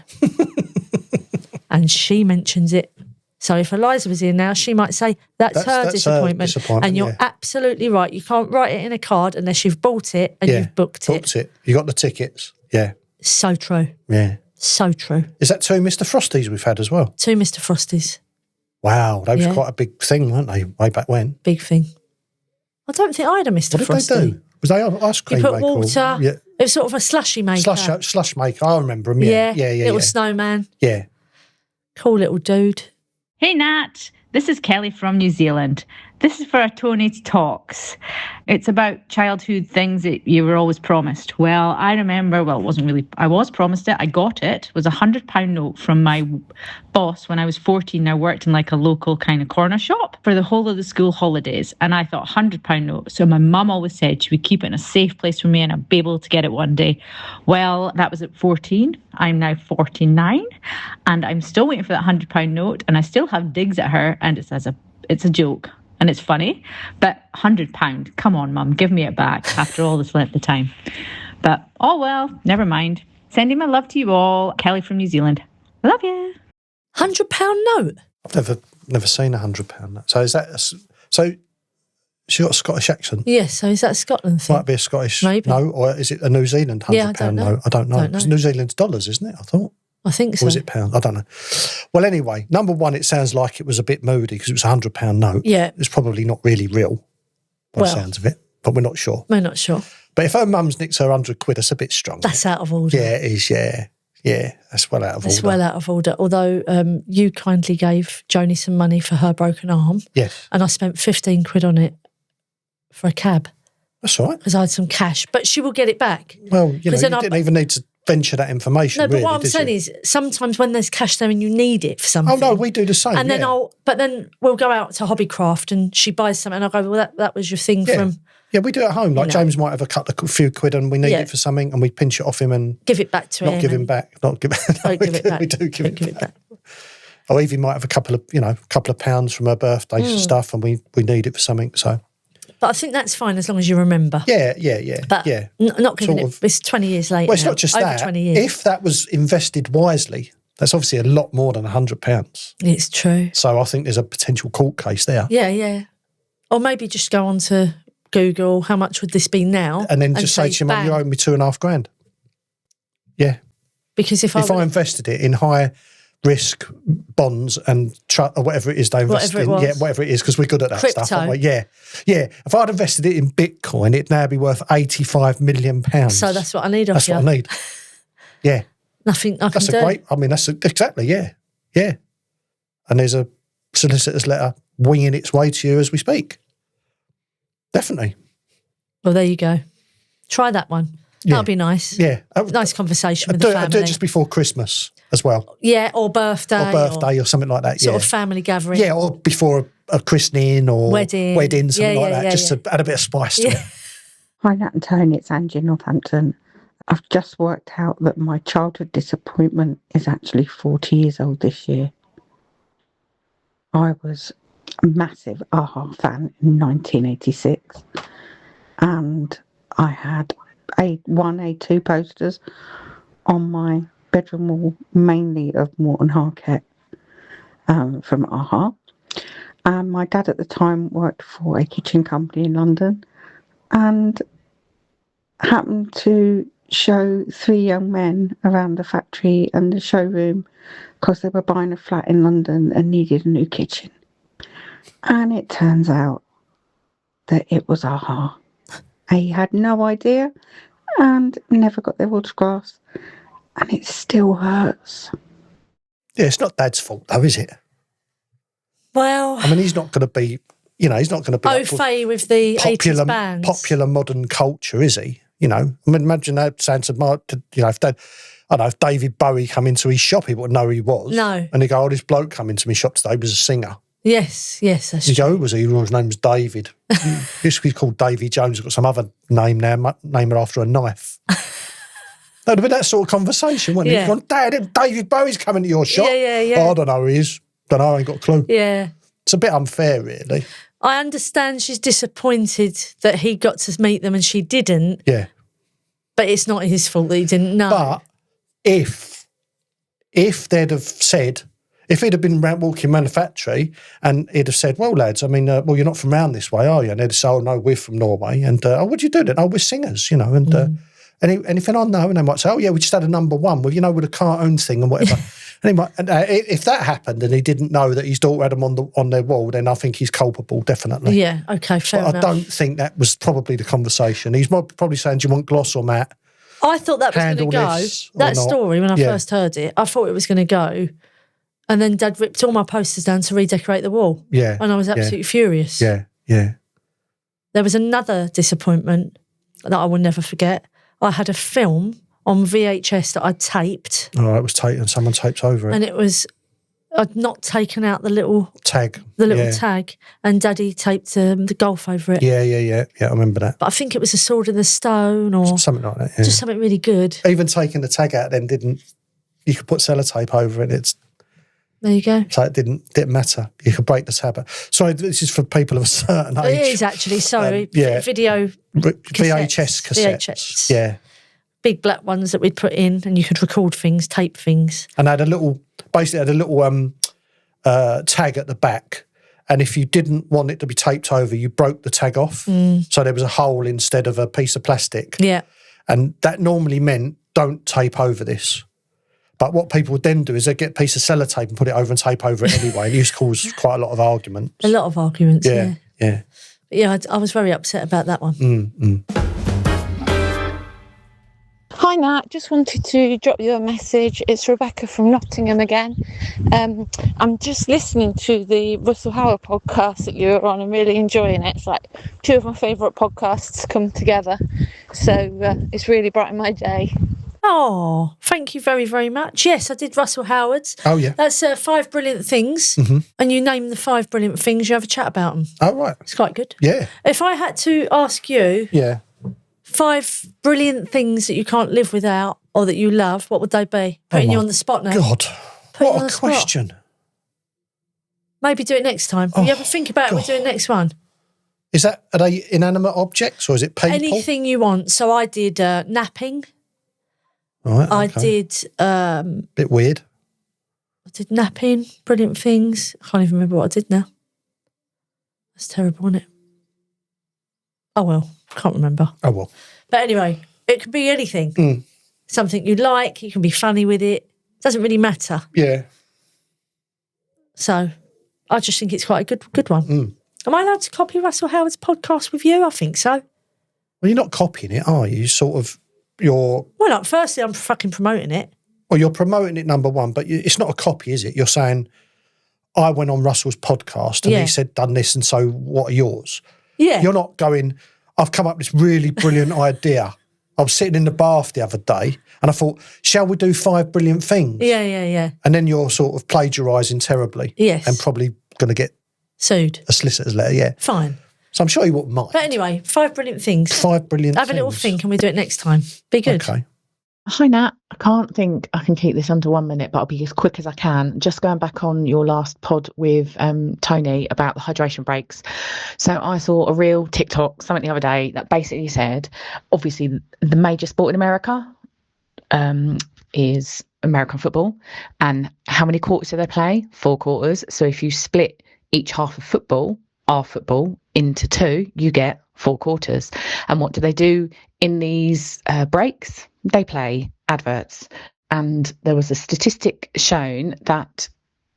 And she mentions it. So if Eliza was here now, she might say, that's her disappointment. And you're absolutely right. You can't write it in a card unless you've bought it and you've booked it. You got the tickets. Yeah. So true. Yeah. So true. Is that 2 Mr. Frosties we've had as well? 2 Mr. Frosties. Wow. They was quite a big thing, weren't they, way back when? Big thing. I don't think I had a Mr. Frosty. What did they do? Was they ice cream maker? You put water. Yeah. It was sort of a slushy maker. Slush maker. I remember them. Yeah. Little snowman. Yeah. Cool little dude. Hey Nat, this is Kelly from New Zealand. This is for a Tony's Talks. It's about childhood things that you were always promised. Well, I remember, it wasn't really, I was promised it, I got it. It was a £100 note from my boss when I was 14. I worked in like a local kind of corner shop for the whole of the school holidays. And I thought, £100 note. So my mum always said she would keep it in a safe place for me and I'd be able to get it one day. Well, that was at 14. I'm now 49 and I'm still waiting for that £100 note. And I still have digs at her and it's a joke. And it's funny, but £100, come on, Mum, give me it back after all this length of time. But, oh well, never mind. Sending my love to you all. Kelly from New Zealand. Love you. £100 note? I've never seen a £100 note. So is that, so she got a Scottish accent? Yes, so is that a Scotland thing? Might be a Scottish note, or is it a New Zealand £100 note? I don't know. Because New Zealand's dollars, isn't it? I thought. I think so. Or was it pounds? I don't know. Well, anyway, number one, it sounds like it was a bit moody because it was a £100 note. Yeah. It's probably not really real by the sounds of it, but we're not sure. We're not sure. But if her mum's nicked her £100, that's a bit strong. That's out of order. Yeah, it is, yeah. Yeah, that's well out of order. It's well out of order. Although you kindly gave Joni some money for her broken arm. Yes. And I spent 15 quid on it for a cab. That's all right. Because I had some cash. But she will get it back. Well, you didn't even need to venture that information. No, but really, what I'm saying is sometimes when there's cash there and you need it for something. Oh no, we do the same. And then then we'll go out to Hobbycraft and she buys something and I'll go, well, that was your thing from. Yeah, we do it at home. Like James might have a few quid and we need it for something and we pinch it off him and give it back to him. Not give him back. Not give Don't give it back. We do give it back. Or Evie might have a couple of pounds from her birthday stuff and we need it for something. So. But I think that's fine as long as you remember. Yeah. But not giving it. It's 20 years later. Well, it's not just over that. 20 years. If that was invested wisely, that's obviously a lot more than £100. It's true. So I think there's a potential court case there. Yeah. Or maybe just go on to Google, how much would this be now? And then just say to your mum, you owe me £2,500. Yeah. Because if I invested it in high risk bonds and or whatever it is they invest in. Yeah, whatever it is, because we're good at that Crypto. stuff. Aren't we? Yeah. If I'd invested it in Bitcoin, it'd now be worth £85 million. So that's what I need off That's you. what I need. Yeah. Nothing I can do. That's exactly, yeah. Yeah. And there's a solicitor's letter winging its way to you as we speak. Definitely. Well, there you go. Try that one. Yeah. That'll be nice. Yeah. Nice conversation with the family. I'd do it just before Christmas as well. Yeah, or birthday. Or something like that, sort of family gathering. Yeah, or before a christening or wedding, something like that, just to add a bit of spice to it. Hi, Nat and Tony, it's Angie in Northampton. I've just worked out that my childhood disappointment is actually 40 years old this year. I was a massive AHA fan in 1986 and I had A2 posters on my bedroom wall, mainly of Morton Harkett from AHA. And my dad at the time worked for a kitchen company in London and happened to show 3 young men around the factory and the showroom because they were buying a flat in London and needed a new kitchen. And it turns out that it was AHA. He had no idea and never got their autographs. And it still hurts. Yeah, it's not Dad's fault, though, is it? Well, I mean, he's not going to be, he's not going to be au fait with the 80s bands. Popular modern culture, is he? I mean, imagine that sounds if David Bowie come into his shop, he wouldn't know who he was. No. And he'd go, this bloke come into my shop today was a singer. Yes, that's you true. Go, who was he? His name was David. He used to be called Davy Jones. He's got some other name now, name her after a knife. That would have been that sort of conversation, wouldn't it? He's gone, Dad, David Bowie's coming to your shop. Yeah. Oh, I don't know who he is. Don't know, I ain't got a clue. Yeah. It's a bit unfair, really. I understand she's disappointed that he got to meet them and she didn't. Yeah. But it's not his fault that he didn't know. But if they'd have said, if he'd have been walking around the factory and he'd have said, well, lads, I mean, you're not from round this way, are you? And they'd say, oh, no, we're from Norway. And, what do you do then? Oh, we're singers, and anything I know, and they might say, oh, yeah, we just had a number one, with a cartoon thing and whatever. And if that happened and he didn't know that his daughter had them on their wall, then I think he's culpable, definitely. Yeah, okay, fair enough. I don't think that was probably the conversation. He's probably saying, do you want gloss or matte? I thought that was going to go. That story, when I first heard it, I thought it was going to go. And then Dad ripped all my posters down to redecorate the wall. Yeah. And I was absolutely furious. Yeah. There was another disappointment that I will never forget. I had a film on VHS that I taped. Oh, it was taped and someone taped over it. And I'd not taken out the little tag. Tag, and Daddy taped the golf over it. Yeah, I remember that. But I think it was A Sword in the Stone or something like that. Yeah. Just something really good. Even taking the tag out then you could put sellotape over it. There you go. So it didn't matter. You could break the tab. Sorry, this is for people of a certain age. It is actually, sorry. Video VHS cassettes. Yeah. Big black ones that we'd put in and you could record things, tape things. And had a little tag at the back. And if you didn't want it to be taped over, you broke the tag off. So there was a hole instead of a piece of plastic. Yeah. And that normally meant don't tape over this. But what people would then do is they'd get a piece of sellotape and put it over and tape over it anyway. And it used to cause quite a lot of arguments. A lot of arguments, yeah. Yeah. But yeah, I was very upset about that one. Hi Nat, just wanted to drop you a message. It's Rebecca from Nottingham again. I'm just listening to the Russell Howard podcast that you're on and really enjoying it. It's like two of my favourite podcasts come together. So it's really brightened my day. Oh, thank you very, very much. Yes, I did Russell Howard's. Oh, yeah. That's 5 brilliant things. And you name the 5 brilliant things, you have a chat about them. Oh, right. It's quite good. Yeah. If I had to ask you 5 brilliant things that you can't live without or that you love, what would they be? Putting you on the spot now. God, what a question. Maybe do it next time. Will you ever think about it? We'll do it next one. Are they inanimate objects or is it people? Anything you want. So I did napping. Right, okay. I did... bit weird. I did napping, brilliant things. I can't even remember what I did now. That's terrible, isn't it? Oh, well, can't remember. Oh, well. But anyway, it could be anything. Something you like, you can be funny with it. Doesn't really matter. Yeah. So I just think it's quite a good one. Am I allowed to copy Russell Howard's podcast with you? I think so. Well, you're not copying it, are you? Well, firstly, I'm fucking promoting it. Well, you're promoting it, number one, but it's not a copy, is it? You're saying, I went on Russell's podcast and he said, done this, and so what are yours? Yeah. You're not going, I've come up with this really brilliant idea. I was sitting in the bath the other day and I thought, shall we do 5 brilliant things? Yeah. And then you're sort of plagiarising terribly. Yes. And probably going to get sued. A solicitor's letter, Fine. So I'm sure he wouldn't mind. But anyway, 5 brilliant things. 5 brilliant things. Have a little think and we do it next time. Be good. Okay. Hi Nat, I can't think I can keep this under 1 minute, but I'll be as quick as I can. Just going back on your last pod with Tony about the hydration breaks. So I saw a real TikTok, something the other day, that basically said, obviously the major sport in America is American football. And how many quarters do they play? 4 quarters. So if you split each half of football, our football, into 2, you get 4 quarters. And what do they do in these breaks? They play adverts. And there was a statistic shown that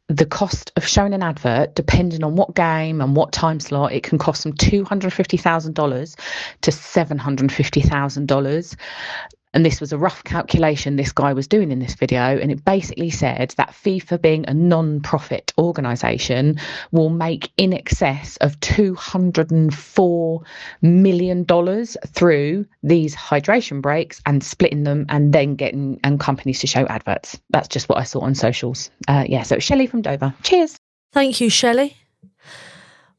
the cost of showing an advert, depending on what game and what time slot, it can cost them $250,000 to $750,000. And this was a rough calculation this guy was doing in this video. And it basically said that FIFA, being a non-profit organisation, will make in excess of $204 million through these hydration breaks and splitting them and then getting companies to show adverts. That's just what I saw on socials. So Shelley from Dover. Cheers. Thank you, Shelley.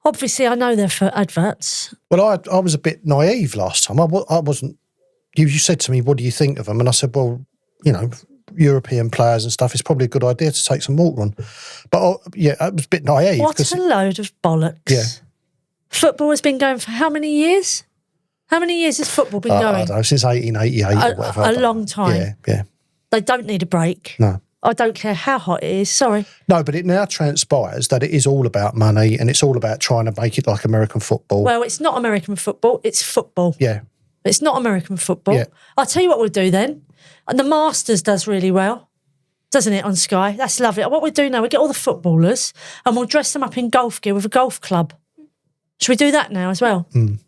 Obviously, I know they're for adverts. Well, I was a bit naive last time. I wasn't... You said to me, what do you think of them? And I said, well, European players and stuff, it's probably a good idea to take some water on. But, I was a bit naive. What a load of bollocks. Yeah. Football has been going for how many years? How many years has football been going? I don't know, since 1888 or whatever. A long time. Yeah. They don't need a break. No. I don't care how hot it is, sorry. No, but it now transpires that it is all about money and it's all about trying to make it like American football. Well, it's not American football, it's football. Yeah. It's not American football. Yeah. I'll tell you what we'll do then. And the Masters does really well, doesn't it, on Sky? That's lovely. What we'll do now, we'll get all the footballers and we'll dress them up in golf gear with a golf club. Should we do that now as well? Mm.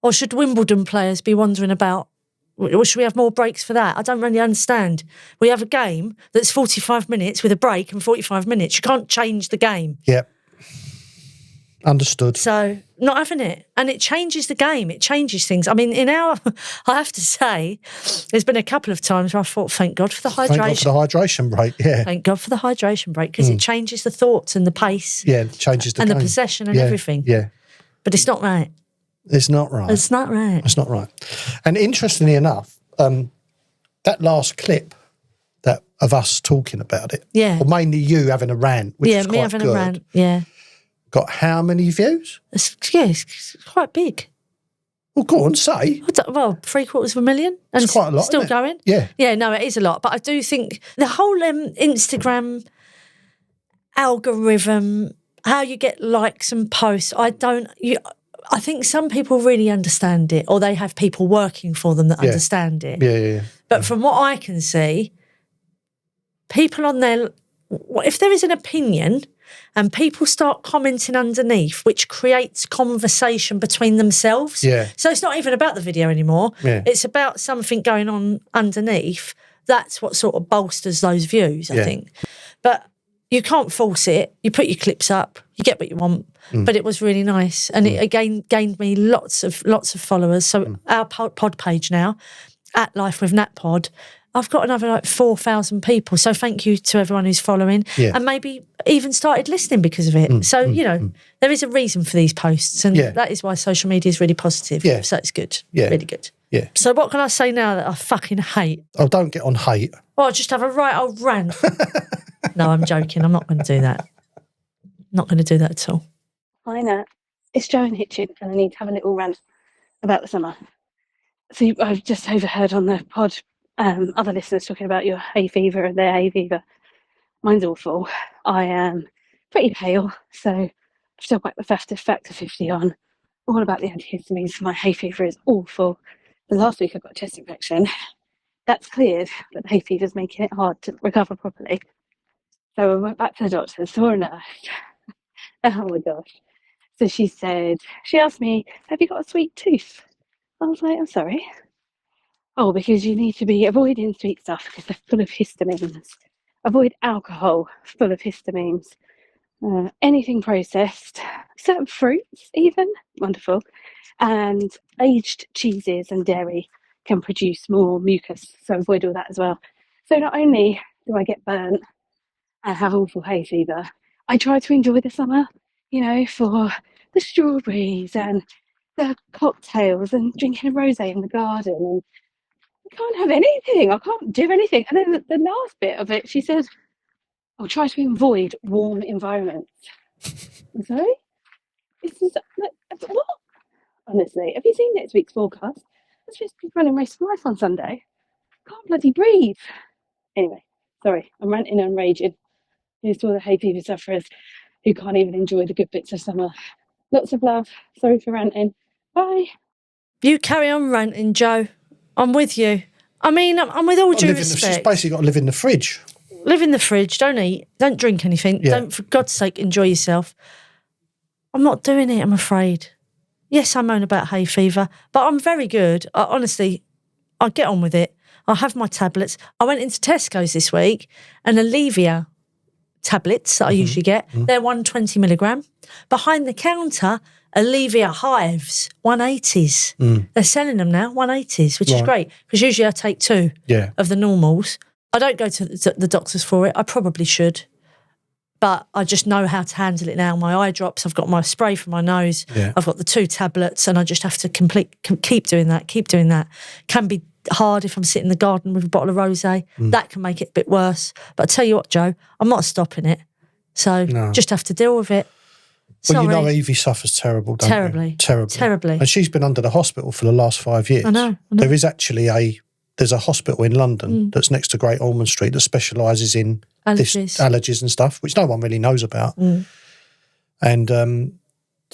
Or should Wimbledon players be wandering about? Or should we have more breaks for that? I don't really understand. We have a game that's 45 minutes with a break and 45 minutes. You can't change the game. Yep. Understood. So, not having it. And it changes the game. It changes things. I mean, I have to say, there's been a couple of times where I thought, thank God for the hydration. Thank God for the hydration break, yeah. Thank God for the hydration break, because it changes the thoughts and the pace. Yeah, it changes the and game. The possession and everything. Yeah. But it's not right. It's not right. It's not right. It's not right. And interestingly enough, that last clip of us talking about it, or mainly you having a rant, which was quite good. Yeah, me having a rant, yeah. Got how many views? It's quite big. Well, go on, say. Well, 750,000. And it's quite a lot, still isn't it? going. Yeah. Yeah, no, it is a lot. But I do think the whole Instagram algorithm, how you get likes and posts, I think some people really understand it, or they have people working for them that understand it. Yeah. But from what I can see, people on there, if there is an opinion and people start commenting underneath, which creates conversation between themselves. Yeah. So it's not even about the video anymore. Yeah. It's about something going on underneath. That's what sort of bolsters those views, I think. But you can't force it. You put your clips up, you get what you want. But it was really nice. And it again gained me lots of followers. So our pod page now, at Life with Nat Pod, I've got another 4,000 people. So thank you to everyone who's following and maybe even started listening because of it. So, there is a reason for these posts, and that is why social media is really positive. Yeah. So it's good. Yeah. Really good. Yeah. So what can I say now that I fucking hate? Oh, don't get on hate. Oh, just have a right old rant. No, I'm joking. I'm not going to do that. Not going to do that at all. Hi, Nat. It's Jo in Hitchin, and I need to have a little rant about the summer. So I've just overheard on the pod other listeners talking about your hay fever and their hay fever. Mine's awful. I am pretty pale, so I've still got the factor 50 on. All about the antihistamines. My hay fever is awful. The last week I got a chest infection. That's cleared, but the hay fever is making it hard to recover properly. So I went back to the doctor and saw a nurse. Oh my gosh. So she asked me, have you got a sweet tooth? I was like, I'm sorry. Oh, because you need to be avoiding sweet stuff because they're full of histamines. Avoid alcohol, full of histamines. Anything processed, certain fruits even, wonderful. And aged cheeses and dairy can produce more mucus, so avoid all that as well. So not only do I get burnt and have awful hay fever, I try to enjoy the summer, for the strawberries and the cocktails and drinking a rosé in the garden. And I can't have anything. I can't do anything. And then the last bit of it, she said, I'll try to avoid warm environments. I'm sorry? What? Honestly, have you seen next week's forecast? I'm supposed to be running Race for Life on Sunday. Can't bloody breathe. Anyway, sorry, I'm ranting and raging. Here's to all the hay fever sufferers who can't even enjoy the good bits of summer. Lots of love. Sorry for ranting. Bye. You carry on ranting, Jo. I'm with you. I mean, I'm with all due respect. She's basically got to live in the fridge. live in the fridge, don't eat, don't drink anything, don't, for God's sake, enjoy yourself. I'm not doing it, I'm afraid. Yes, I moan about hay fever, but I'm very good. Honestly, I get on with it. I have my tablets. I went into Tesco's this week and Alevia tablets that I usually get, they're 120 milligram. Behind the counter, Alevia Hives, 180s. They're selling them now, 180s, which is great, because usually I take 2 of the normals. I don't go to the doctors for it. I probably should. But I just know how to handle it now. My eye drops, I've got my spray for my nose, I've got the 2 tablets, and I just have to keep doing that. Can be hard if I'm sitting in the garden with a bottle of rosé. That can make it a bit worse. But I tell you what, Joe, I'm not stopping it. So just have to deal with it. Well, Sorry. you know Evie suffers terrible, don't you? Terribly. And she's been under the hospital for the last 5 years. I know. There is actually there's a hospital in London that's next to Great Ormond Street that specialises in allergies and stuff, which no one really knows about. And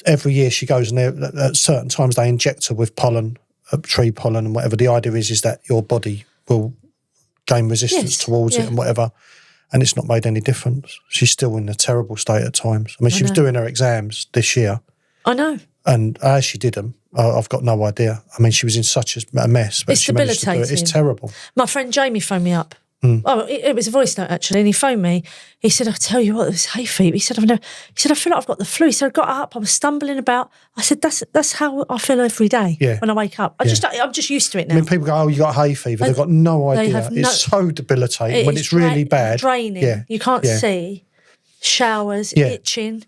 every year she goes, and at certain times they inject her with pollen, tree pollen and whatever. The idea is that your body will gain resistance towards it and whatever. And it's not made any difference. She's still in a terrible state at times. I mean, she was doing her exams this year. I know. And as she did them, I've got no idea. I mean, she was in such a mess, but she managed to do it. It's terrible. My friend Jamie phoned me up. Oh, it was a voice note actually, and he phoned me. He said, "I tell you what, it was hay fever." He said, "I feel like I've got the flu." So I got up, I was stumbling about. I said, "That's how I feel every day when I wake up." I'm just used to it now. I mean, people go, "Oh, you got hay fever." They've got no idea. It's so debilitating when it's really bad, draining. Yeah. You can't see, showers, itching.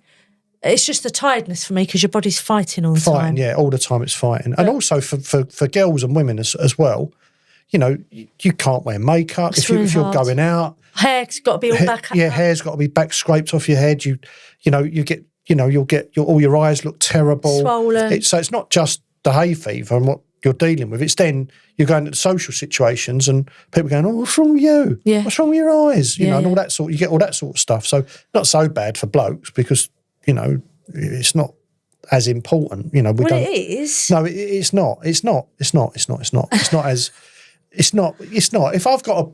It's just the tiredness for me because your body's fighting all the time. Yeah, all the time it's fighting. And also for girls and women as well, you know, you can't wear makeup if you're going out. Hair's got to be all back up. Yeah, hair's got to be back scraped off your head. You'll get all your eyes look terrible. Swollen. So it's not just the hay fever and what you're dealing with. It's then you're going into social situations and people going, "Oh, what's wrong with you? Yeah. What's wrong with your eyes?" You know, and all that sort. You get all that sort of stuff. So not so bad for blokes because, you know, it's not as important. You know, we don't. It is. No, it's not. It's not. It's not. It's not as. It's not. If I've got a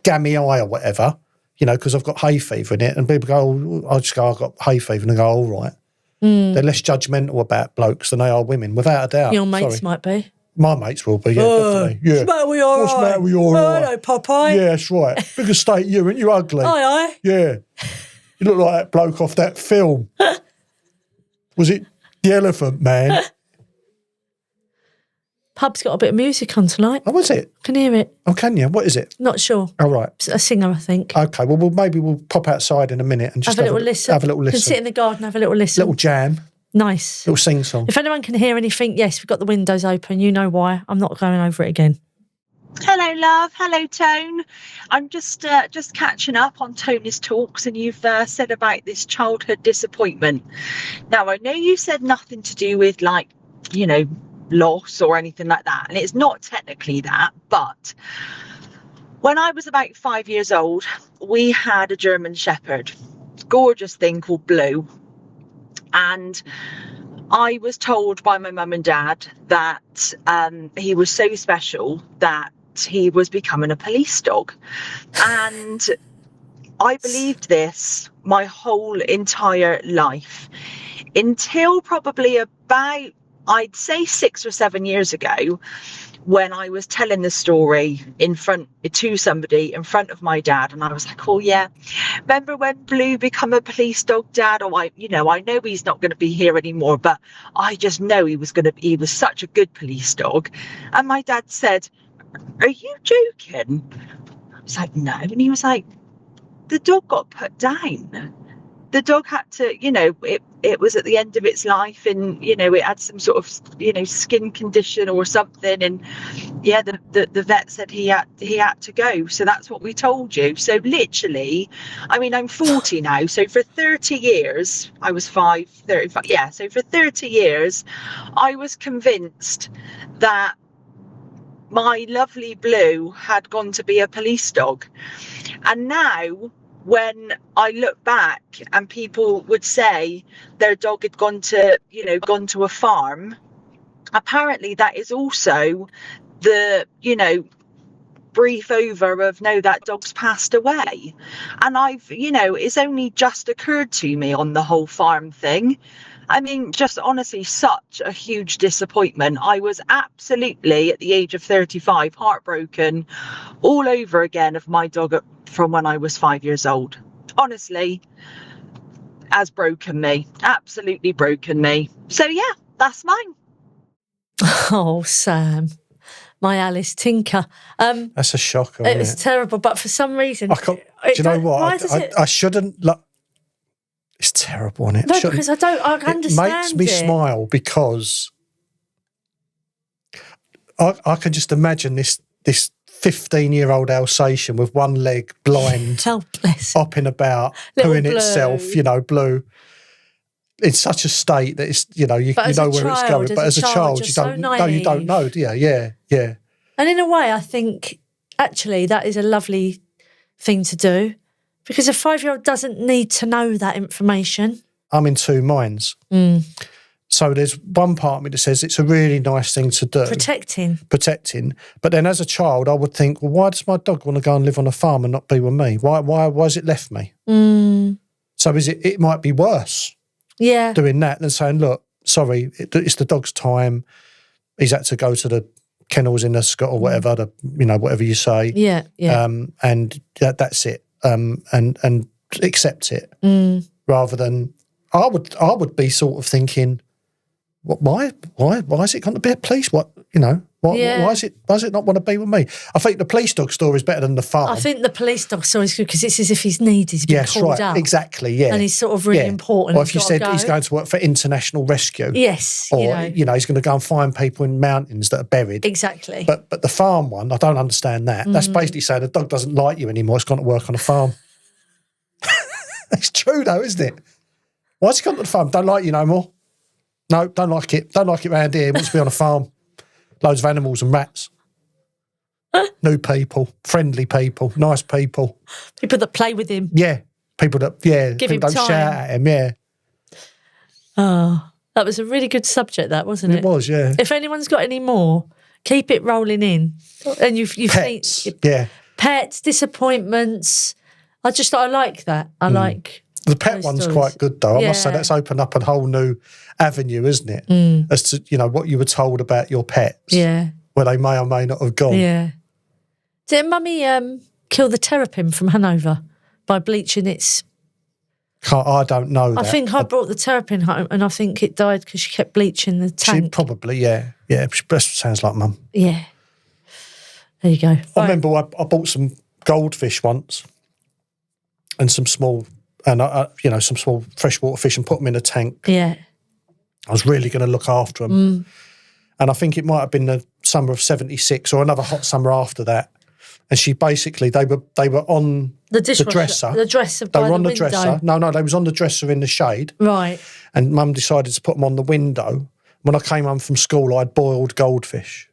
gammy eye or whatever, you know, because I've got hay fever in it, and people go, I'll just go, "I've got hay fever," and they go, "All right." They're less judgmental about blokes than they are women, without a doubt. Your mates might be. My mates will be, definitely. Yeah. What's the matter with your What's the matter with your eye? Hello, Popeye. Yeah, that's right. Big estate, you, ain't you ugly? Aye. Yeah. You look like that bloke off that film. Was it The Elephant Man? Pub's got a bit of music on tonight. Oh, is it? Can hear it. Oh, can you? What is it? Not sure. Oh, right. It's a singer, I think. Okay, well, maybe we'll pop outside in a minute and just have a little listen. Have a little listen. Can sit in the garden, have a little listen. Little jam. Nice. Little sing-song. If anyone can hear anything, yes, we've got the windows open. You know why. I'm not going over it again. Hello, love. Hello, Tone. I'm just catching up on Tony's talks, and you've said about this childhood disappointment. Now, I know you said nothing to do with, like, you know, loss or anything like that, and it's not technically that, but when I was about 5 years old, we had a German Shepherd, gorgeous thing called Blue, and I was told by my mum and dad that he was so special that he was becoming a police dog, and I believed this my whole entire life until probably about, I'd say 6 or 7 years ago, when I was telling the story to somebody in front of my dad, and I was like, "Oh yeah, remember when Blue became a police dog, Dad? Or I know he's not going to be here anymore, but I just know he was such a good police dog." And my dad said, "Are you joking?" I was like, "No," and he was like, "The dog got put down. The dog had to, you know, it was at the end of its life, and, you know, it had some sort of, you know, skin condition or something, and yeah, the vet said he had to go. So that's what we told you." So literally, I mean, I'm 40 now, so for 30 years, I was 35, yeah, so for 30 years, I was convinced that my lovely Blue had gone to be a police dog. And now, when I look back and people would say their dog had gone to a farm, apparently that is also the, you know, brief over of, no, that dog's passed away. And it's only just occurred to me on the whole farm thing. I mean, just honestly, such a huge disappointment. I was absolutely, at the age of 35, heartbroken all over again of my dog from when I was 5 years old. Honestly, has broken me. Absolutely broken me. So, yeah, that's mine. Oh, Sam. My Alice Tinker. That's a shocker. It was terrible, but for some reason... do you know what? I shouldn't... It's terrible, isn't it? No, because I understand it. Makes me smile because I can just imagine this 15-year-old Alsatian with one leg, blind, helpless, hopping about, pooing itself, blue, in such a state that it's, you know where it's going. But as a child, you don't know, do you? Yeah. And in a way, I think actually that is a lovely thing to do. Because a 5-year-old doesn't need to know that information. I'm in two minds. So there's one part of me that says it's a really nice thing to do. Protecting. But then as a child, I would think, well, why does my dog want to go and live on a farm and not be with me? Why has it left me? So it might be worse doing that than saying, look, sorry, it's the dog's time. He's had to go to the kennels in the Scott or whatever, whatever you say. Yeah. And that's it. And accept it rather than I would be sort of thinking, why is it going to be a police? Why is it not want to be with me? I think the police dog story is better than the farm. I think the police dog story is good because it's as if he's needed. He's been called up. Exactly. Yeah, and he's sort of really important. Or if you said he's going to work for international rescue, yes, or he's going to go and find people in mountains that are buried. Exactly. But the farm one, I don't understand that. That's basically saying the dog doesn't like you anymore. It's gone to work on a farm. It's true though, isn't it? Why's he gone to the farm? Don't like you no more. No, don't like it. Don't like it around here. He wants to be on a farm. Loads of animals and rats. New people, friendly people, nice people. People that play with him. Yeah. People that, give him don't time. shout at him, yeah. Oh, that was a really good subject, that, wasn't it? It was, yeah. If anyone's got any more, keep it rolling in. And you've Pets, pets, disappointments. I like that. I like the pet one's stories. quite good though. I must say that's opened up a whole new avenue, isn't it? As to what you were told about your pets. Yeah. Where they may or may not have gone. Yeah. Did Mummy kill the terrapin from Hanover by bleaching its... I don't know that. I think I brought the terrapin home and I think it died because she kept bleaching the tank. She probably, yeah. That sounds like Mum. Yeah. There you go. I remember I bought some goldfish once and some small freshwater fish and put them in a tank. Yeah. I was really going to look after them. And I think it might have been the summer of 76 or another hot summer after that. And she basically, they were on the dresser. The dresser They by were on the window. dresser. No, they was on the dresser in the shade. Right. And Mum decided to put them on the window. When I came home from school, I'd boiled goldfish.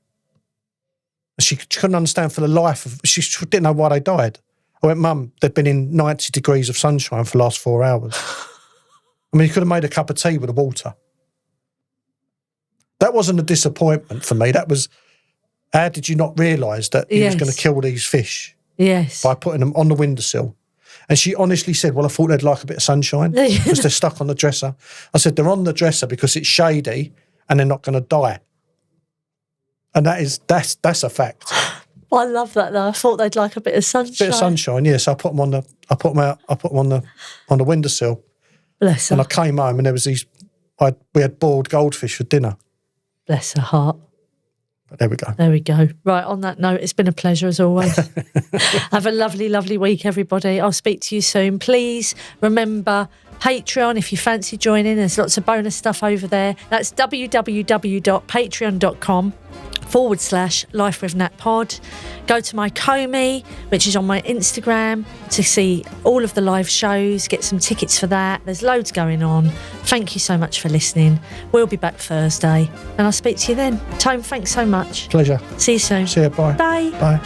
And she couldn't understand for the life of... She didn't know why they died. I went, Mum, they'd been in 90 degrees of sunshine for the last 4 hours. I mean, you could have made a cup of tea with the water. That wasn't a disappointment for me. That was... How did you not realise that he was going to kill these fish? Yes. By putting them on the windowsill. And she honestly said, well, I thought they'd like a bit of sunshine because they're stuck on the dresser. I said, they're on the dresser because it's shady and they're not going to die. And that's a fact. I love that though. I thought they'd like a bit of sunshine. Bit of sunshine, yes. I put them on the windowsill. Bless her. And I came home and there was we had boiled goldfish for dinner. Bless her heart. But there we go. There we go. Right, on that note, it's been a pleasure as always. Have a lovely, lovely week, everybody. I'll speak to you soon. Please remember Patreon if you fancy joining. There's lots of bonus stuff over there. That's www.patreon.com/Life with Nat Pod. Go to my Comey, which is on my Instagram, to see all of the live shows, get some tickets for that. There's loads going on. Thank you so much for listening. We'll be back Thursday and I'll speak to you then. Tone, thanks so much. Pleasure. See you soon. See you. Bye. Bye. Bye.